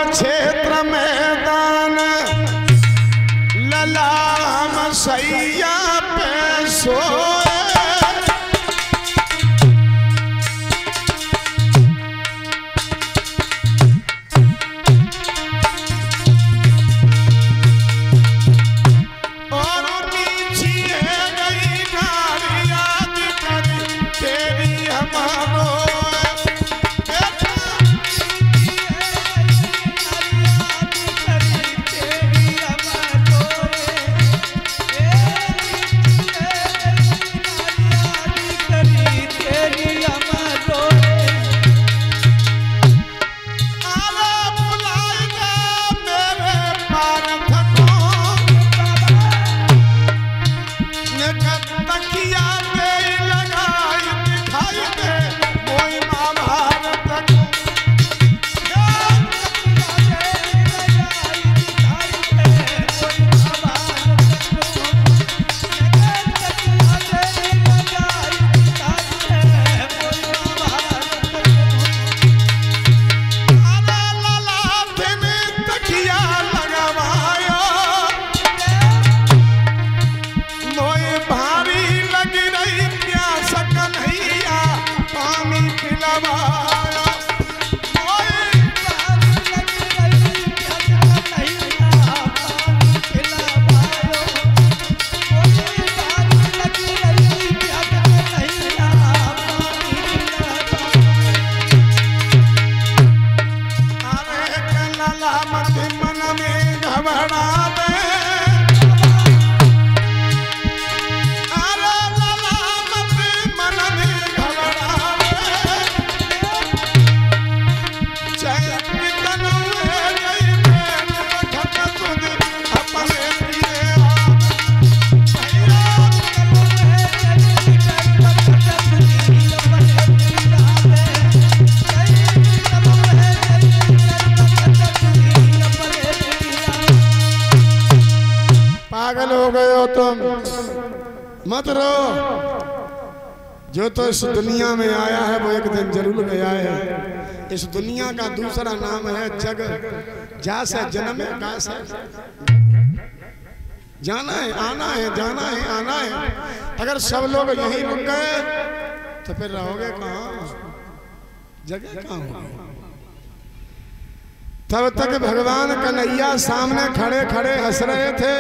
क्षेत्र मैदान ललाम सैया पे सोए। पागल हो गए हो तुम, मत रो। जो तो इस दुनिया में आया है वो एक दिन जरूर गया है। इस दुनिया का दूसरा नाम है जग। जा से जन्म है, का से जाना है, आना है, जाना है, आना है। अगर सब लोग यहीं रुक गए तो फिर रहोगे कहाँ, जगह कहाँ होगी। तब तक भगवान कन्हैया सामने खड़े खड़े हंस रहे थे।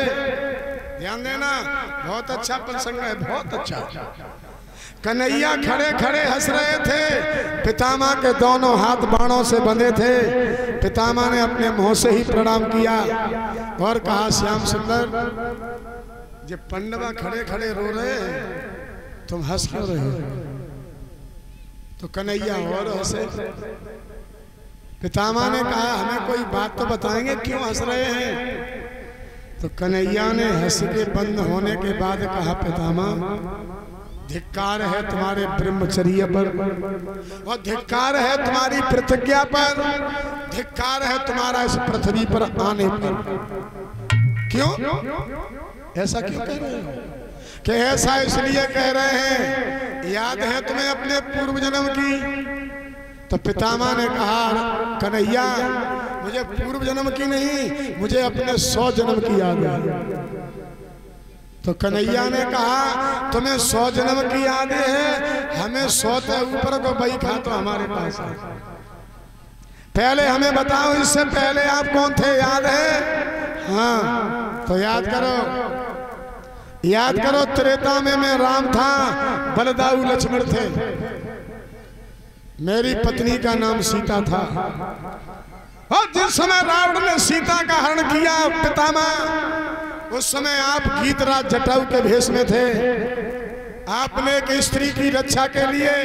ध्यान देना, बहुत अच्छा प्रसंग है, बहुत अच्छा। कन्हैया खड़े खड़े हंस रहे थे। पितामह के दोनों हाथ बाणों से बंधे थे। पितामह ने अपने मुंह से ही प्रणाम किया और कहा, श्याम सुंदर, जब पंडवा खड़े खड़े रो रहे हैं तुम हंस क्यों रहे हो? तो कन्हैया और हंसे। पितामह ने कहा, हमें कोई बात तो बताएंगे, क्यों हंस रहे हैं? तो कन्हैया ने हंस के बंद होने के बाद कहा, पितामह, धिक्कार है तुम्हारे ब्रह्मचर्य पर और धिक्कार है तुम्हारी प्रतिज्ञा पर, धिक्कार है तुम्हारा इस पृथ्वी पर आने पर। क्यों ऐसा क्यों कह रहे हो? कि ऐसा इसलिए कह रहे हैं, याद है तुम्हें अपने पूर्व जन्म की? तो पितामह ने कहा, कन्हैया, मुझे पूर्व जन्म की नहीं, मुझे अपने 100 जन्म की याद है। तो कन्हैया ने कहा, तुम्हें 100 जन्म की याद है, हमें 100 से ऊपर को बही खा तो हमारे पास है। पहले हमें बताओ, इससे पहले आप कौन थे, याद है? हाँ, तो याद करो, याद करो। त्रेता में मैं राम था, बलदाऊ लक्ष्मण थे, मेरी पत्नी का नाम सीता था। और जिस समय रावण ने सीता का हरण किया पितामह, उस समय आप गीतराज जटायु के भेष में थे। आपने एक स्त्री की रक्षा के लिए,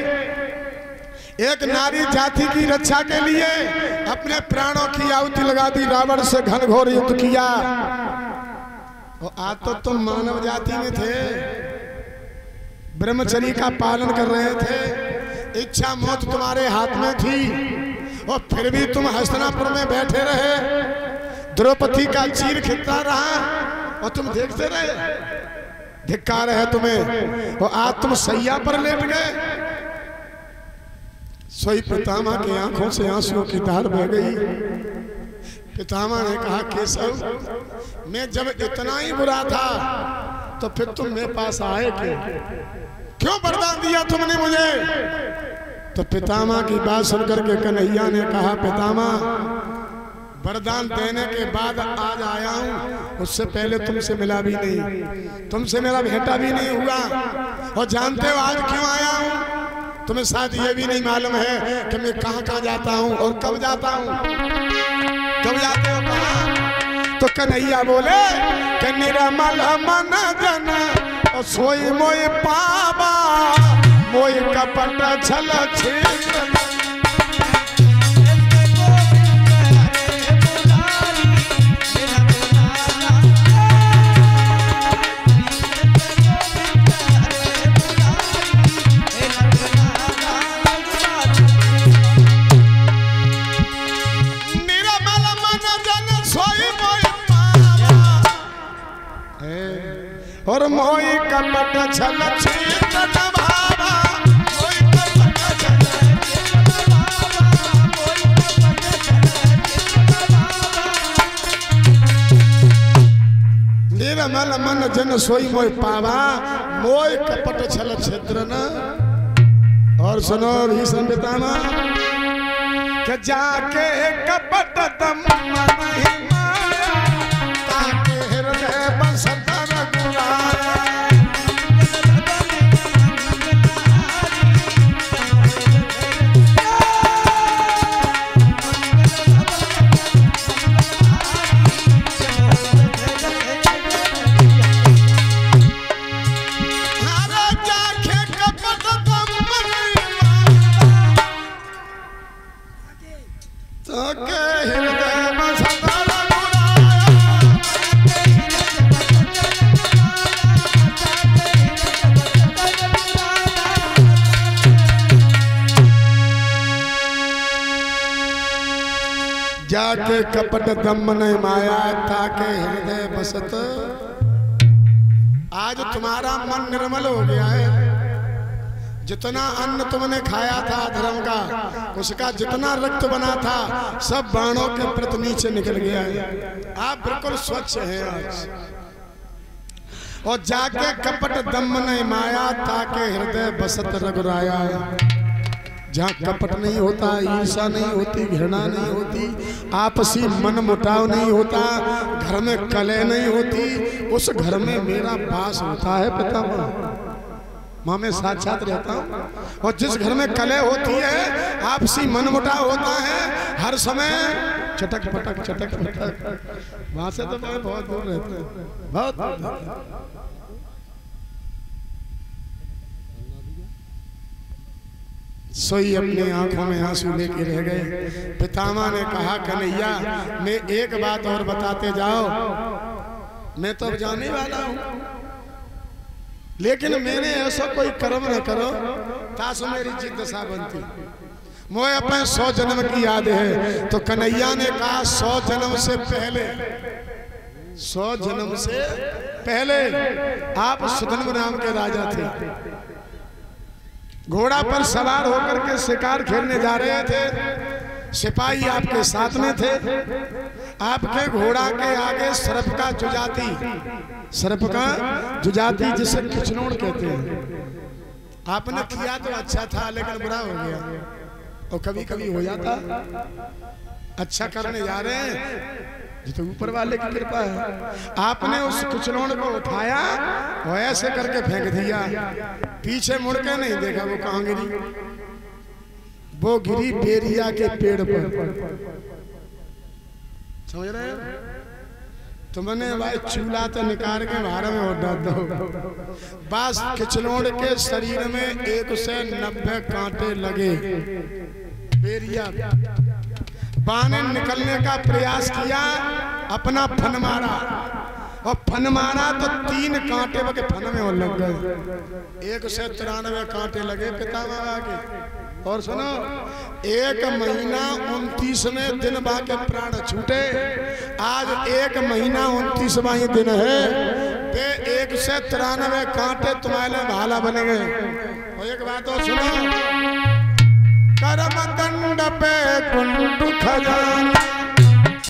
एक नारी जाति की रक्षा के लिए अपने प्राणों की आहुति लगा दी, रावण से घनघोर युद्ध किया। और आज तो तुम मानव जाति में थे, ब्रह्मचर्य का पालन कर रहे थे, इच्छा मौत तुम्हारे हाथ में थी, और फिर भी तुम हस्तिनापुर में बैठे रहे। द्रौपदी का चीर खिंचता रहा और तुम देखते रहे। धिक्कार है तुम्हें। और आज तुम सैया पर लेट गए। सोई पितामह की आंखों से आंसुओं की धार बह गई। पितामह ने कहा केशव, मैं जब इतना ही बुरा था तो फिर तुम मेरे पास आए क्यों वरदान दिया तुमने मुझे? तो पितामह की बात सुनकर के कन्हैया ने कहा पितामह, वरदान देने के बाद आज आया हूँ, उससे पहले तुमसे मिला भी नहीं, तुमसे मेरा भेंटा भी नहीं हुआ। और जानते हो आज क्यों आया हूँ? तुम्हें शायद ये भी नहीं मालूम है कि मैं कहाँ कहाँ जाता हूँ और कब जाता हूँ। कब जाते हो कहाँ? तो कन्हैया बोले कि निरमल मन जन और सोई मोई पावा, मोई कपट छल छेद। और मोई कपट छल छेद भावा, मोई कपट छल छेद भावा, मोई कपट छल छेद भावा। निर्मल मन जन सोई मोई पावा, मोई कपट छल छेद न। और सुनो भीष्म पितामह कि जाके कपट दम नहीं माया, ताके हृदय बसत जाके कपट दम नहीं माया, ताके हृदय बसत। आज तुम्हारा मन निर्मल हो गया है। जितना अन्न तुमने खाया था धर्म का, उसका जितना रक्त बना था सब बाणों के प्रति नीचे निकल गया है। आप बिल्कुल स्वच्छ हैं आज। और जाके कपट दम नहीं माया, ताके हृदय बसत रघुराया। जहाँ कपट नहीं होता, ईर्षा नहीं होती, घृणा नहीं होती, आपसी मन मुटाव नहीं होता, घर में कलह नहीं होती, उस घर में मेरा वास होता है पितामह। मां में साक्षात रहता हूँ। और जिस घर में कलह होती है, आपसी मन मुटाव होता है, हर समय चटक पटक चटक पटक, वहां से तो मैं बहुत दूर रहता हूँ, बहुत। सोई अपनी आंखों में आंसू लेके रह गए। पितामह ने कहा कन्हैया, मैं एक बात और बताते जाओ, मैं तो जाने वाला हूं, लेकिन मैंने ऐसा कोई कर्म न करो तासो मेरी जिद दशा बनती। मोए अपने 100 जन्म की याद है। तो कन्हैया ने कहा 100 जन्म से पहले, 100 जन्म से पहले आप सुधन्व नाम के राजा थे। घोड़ा पर सवार होकर के शिकार खेलने जा रहे थे, सिपाही आपके साथ में थे। आपके घोड़ा के आगे सर्प का जुजाती, सर्प का जुजाती जिसे किचनोड़ कहते हैं। आपने किया तो अच्छा था, लेकिन बुरा हो गया। और कभी कभी हो जाता, अच्छा करने जा रहे हैं तो ऊपर वाले की कृपा है। आपने उस कुचलोड़ को उठाया और ऐसे करके फेंक दिया, पीछे मुड़ के नहीं देखा वो कहाँ गिरी। वो गिरी बेरिया के पेड़ पर। समझ रहे हो? तुमने भाई चूल्हा तो निकाल के बाहर में उड़ा दो। बस किचलोड़ के शरीर में 190 कांटे लगे। बेरिया बाने निकलने का प्रयास किया, अपना फन मारा और फन मारा तो 3 कांटे के फन में और लग गए। 193 कांटे लगे पितामह के। और सुनो, 1 महीना 29वें दिन बाके प्राण छूटे। आज 1 महीना 29वां दिन है, ते 193 कांटे तुम्हारे भाला बने गए। और एक बात और सुनो, कर्म दंड पे कुंड खजाना